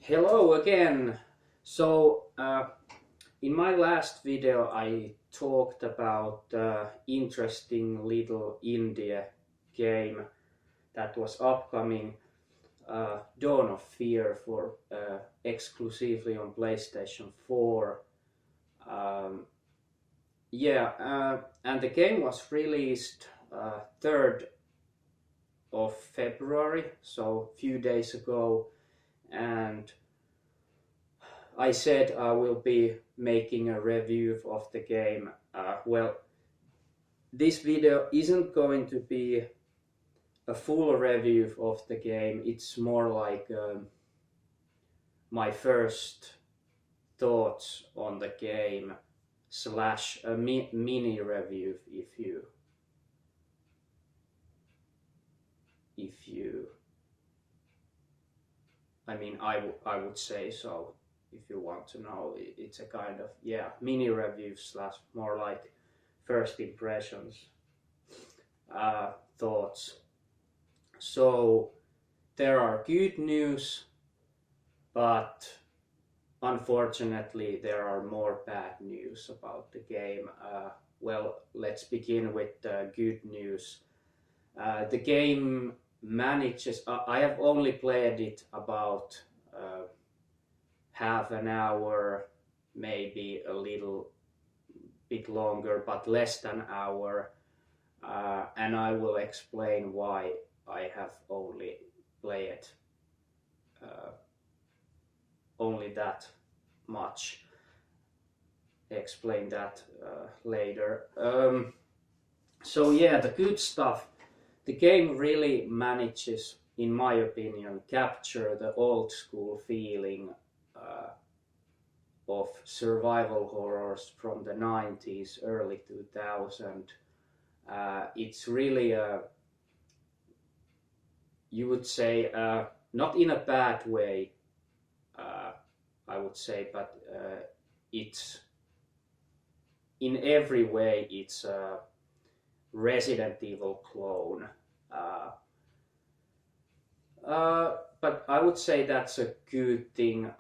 Hello again. So, in my last video, I talked about interesting little indie game that was upcoming, Dawn of Fear, for exclusively on PlayStation 4. Um, and the game was released 3rd of February, so a few days ago, and I said I will be making a review of the game. Well, this video isn't going to be a full review of the game. It's more like my first thoughts on the game slash a mini review, if you I mean I would say so. If you want to know, it's a kind of mini review slash more like first impressions, thoughts. So there are good news, but unfortunately there are more bad news about the game. Well, let's begin with the good news. The game manages. I have only played it about half an hour, maybe a little bit longer, but less than an hour, and I will explain why I have only played only that much. Explain that later. So yeah, the good stuff. The game really manages, in my opinion, capture the old school feeling of survival horrors from the 90s, early 2000. It's really you would say, not in a bad way, I would say, but it's in every way it's a Resident Evil clone. But I would say that's a good thing,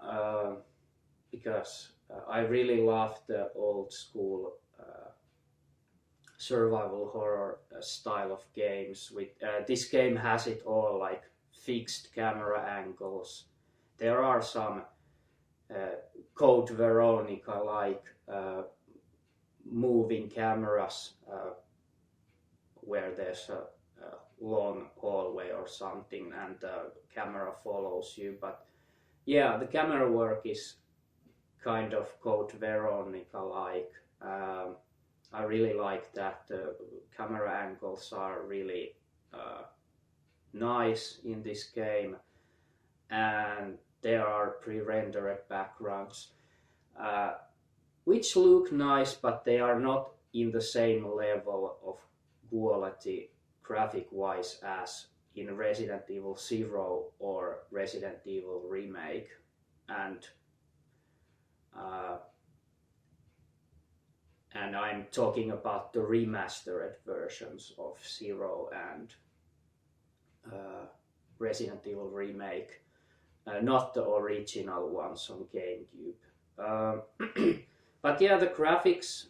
because I really love the old school survival horror style of games. With this game has it all, like fixed camera angles. There are some Code Veronica like moving cameras where there's a long hallway or something and the camera follows you. But yeah, the camera work is kind of Code Veronica like. I really like that. The camera angles are really nice in this game, and there are pre-rendered backgrounds which look nice, but they are not in the same level of quality graphic wise as in Resident Evil 0 or Resident Evil Remake. And I'm talking about the remastered versions of 0 and Resident Evil Remake, not the original ones on GameCube. But yeah, the graphics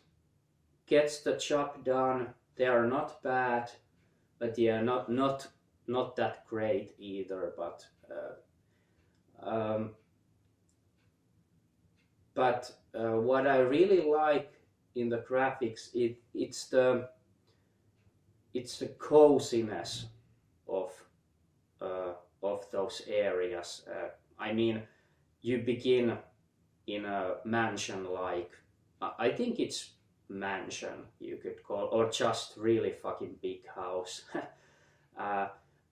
gets the job done. They are not bad, but yeah, not that great either. But what I really like in the graphics, it's the coziness of those areas. I mean, you begin in a mansion, like I think it's mansion you could call, or just really fucking big house.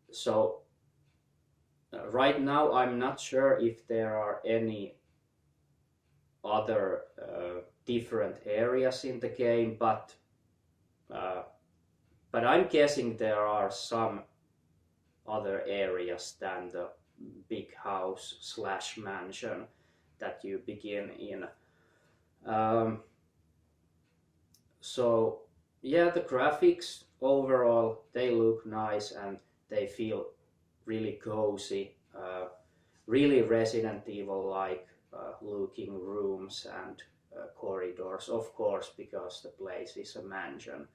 So right now I'm not sure if there are any other different areas in the game, but I'm guessing there are some other areas than the big house slash mansion that you begin in. So yeah, the graphics overall, they look nice and they feel really cozy. really Resident Evil like looking rooms and corridors, of course, because the place is a mansion.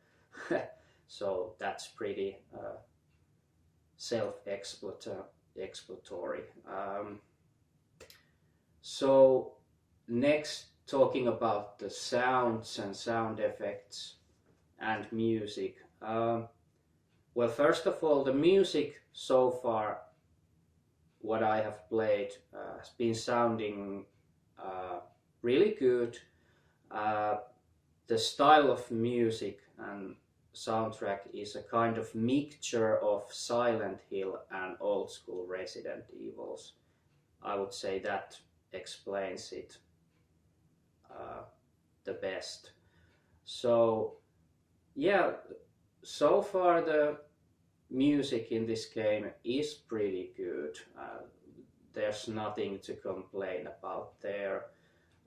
So that's pretty self-explanatory. So next, talking about the sounds and sound effects and music. Well, first of all, the music so far, what I have played, has been sounding really good. The style of music and soundtrack is a kind of mixture of Silent Hill and old school Resident Evils. I would say that explains it the best. So yeah, so far the music in this game is pretty good. There's nothing to complain about there.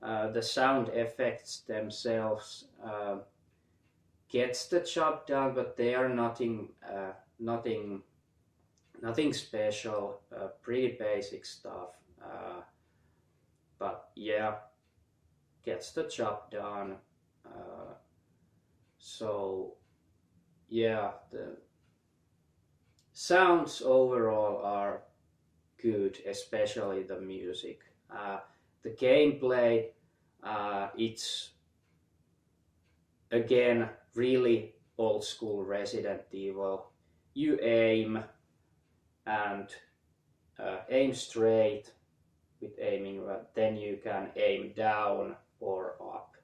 The sound effects themselves gets the job done, but they are nothing special. Pretty basic stuff. But yeah, gets the job done. So yeah, the sounds overall are good, especially the music. The gameplay, it's again really old school Resident Evil. You aim and aim straight with aiming, then you can aim down or up.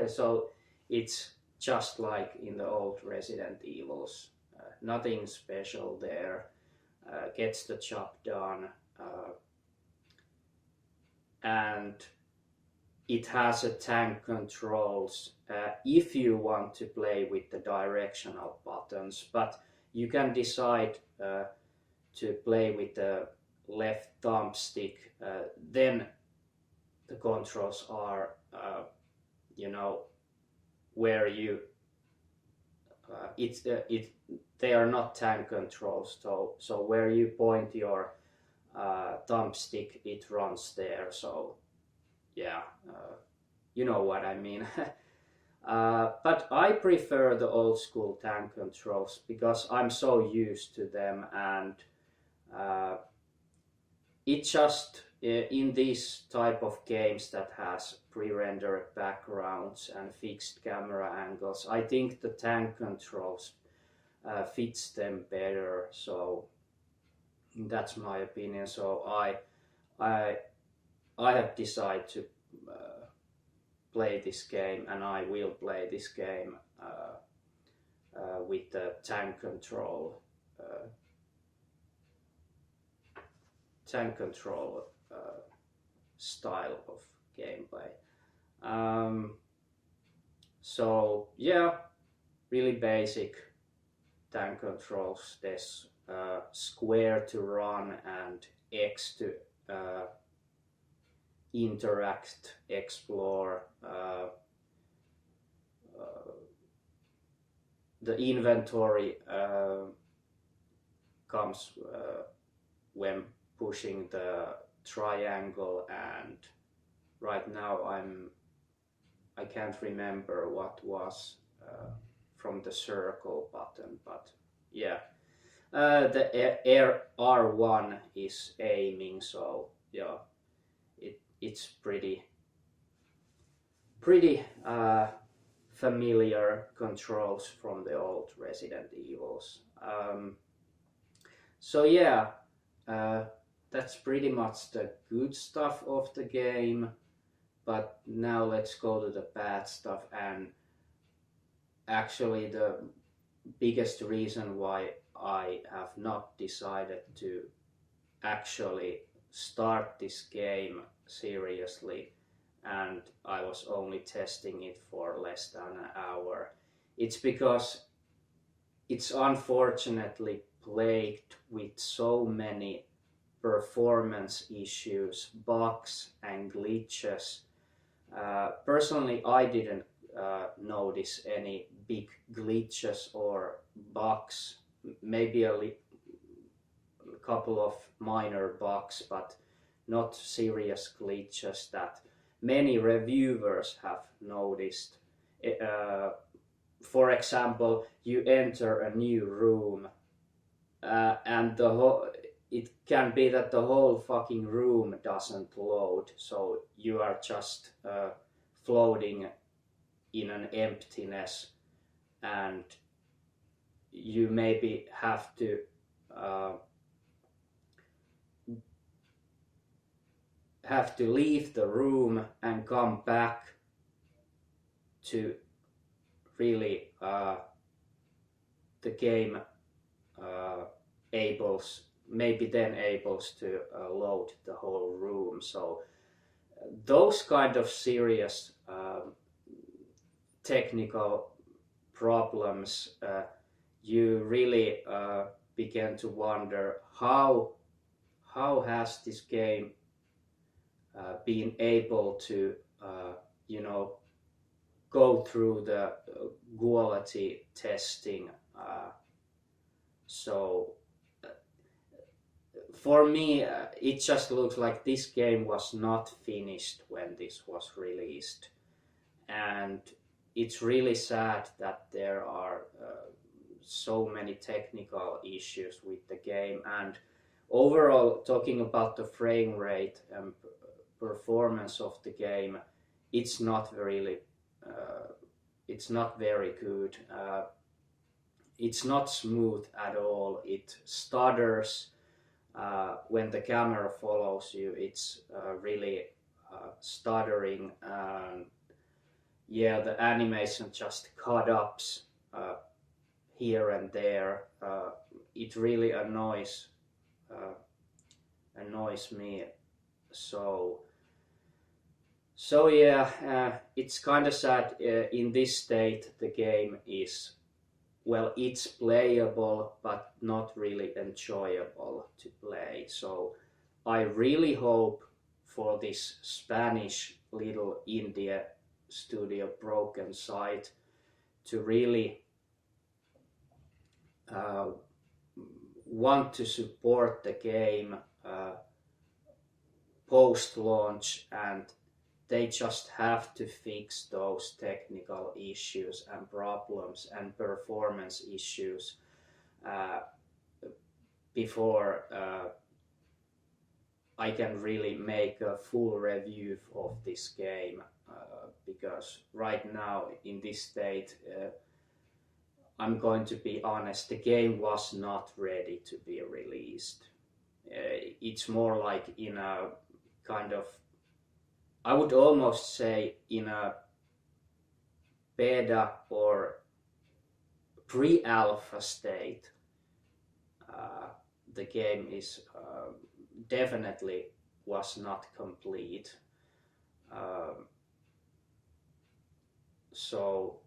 So it's just like in the old Resident Evils. Nothing special there. Gets the job done. And it has a tank controls if you want to play with the directional buttons, but you can decide to play with the left thumbstick. Then the controls are where you they are not tank controls, so where you point your thumbstick, it runs there. So yeah, you know what I mean. But I prefer the old school tank controls because I'm so used to them, and it just in these type of games that has pre-rendered backgrounds and fixed camera angles, I think the tank controls fits them better. So that's my opinion. So I have decided to play this game, and I will play this game with the tank control style of gameplay. So yeah, really basic tank controls. There's square to run and X to interact, explore. The inventory comes when pushing the triangle, and right now I can't remember what was from the circle button, but yeah, the R1 is aiming. So yeah, it's pretty familiar controls from the old Resident Evils. So yeah, that's pretty much the good stuff of the game. But now let's go to the bad stuff, and actually the biggest reason why I have not decided to actually start this game seriously, and I was only testing it for less than an hour. It's because it's unfortunately plagued with so many performance issues, bugs and glitches. Personally, I didn't notice any big glitches or bugs, maybe a couple of minor bugs, but not serious glitches that many reviewers have noticed. For example, you enter a new room and it can be that the whole fucking room doesn't load, so you are just floating in an emptiness, and you maybe have to leave the room and come back to really the game maybe then able to load the whole room. So those kind of serious technical problems, you really begin to wonder how has this game been able to go through the quality testing. So for me, it just looks like this game was not finished when this was released, and it's really sad that there are so many technical issues with the game. And overall, talking about the frame rate and performance of the game, it's not really it's not very good. It's not smooth at all. It stutters when the camera follows you. It's really stuttering. Yeah, the animation just cut ups here and there. It really annoys me. So yeah, it's kind of sad. In this state, the game is, well, it's playable, but not really enjoyable to play. So I really hope for this Spanish little indie studio Broken Sight to really want to support the game post-launch, and they just have to fix those technical issues and problems and performance issues before I can really make a full review of this game, because right now in this state, I'm going to be honest, the game was not ready to be released. It's more like in a kind of, I would almost say, in a beta or pre-alpha state. The game is definitely was not complete. So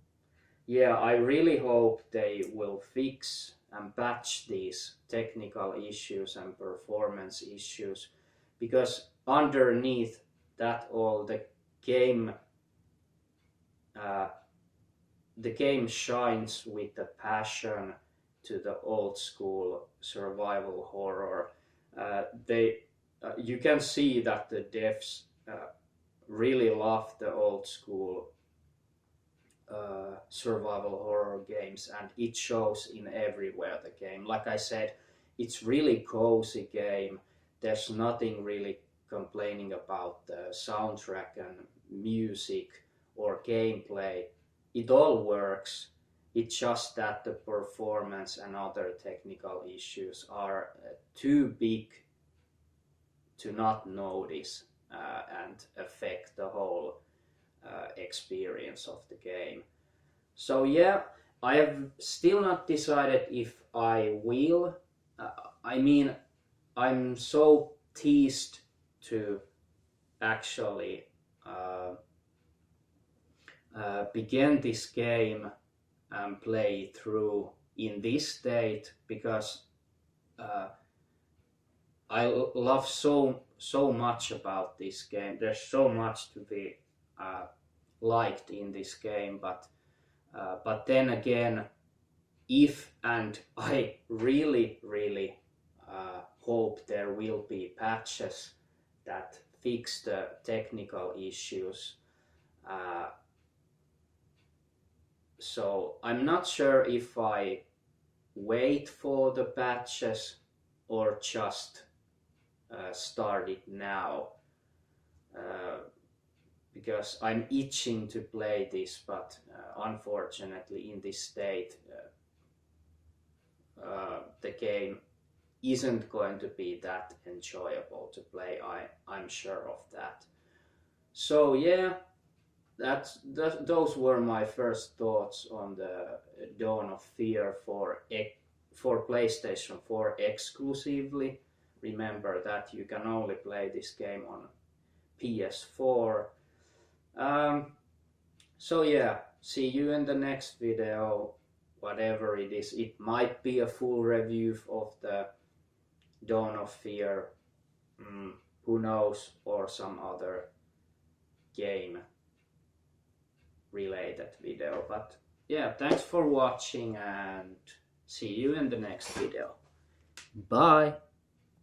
yeah, I really hope they will fix and patch these technical issues and performance issues, because underneath that all, the game shines with the passion to the old school survival horror. You can see that the devs really love the old school survival horror games, and it shows in everywhere the game. Like I said, it's really cozy game. There's nothing really complaining about the soundtrack and music or gameplay. It all works. It's just that the performance and other technical issues are too big to not notice and affect the whole experience of the game. So yeah, I have still not decided if I will. I mean, I'm so teased to actually begin this game and play through in this state, because I love so much about this game. There's so much to be liked in this game, but then again, if, and I really hope there will be patches that fix the technical issues. So I'm not sure if I wait for the patches or just start it now, because I'm itching to play this, but unfortunately in this state the game isn't going to be that enjoyable to play. I'm sure of that. So yeah, those were my first thoughts on the Dawn of Fear for PlayStation 4 exclusively. Remember that you can only play this game on PS4. So yeah, see you in the next video, whatever it is. It might be a full review of the Dawn of Fear, who knows, or some other game related video. But yeah, thanks for watching and see you in the next video. Bye!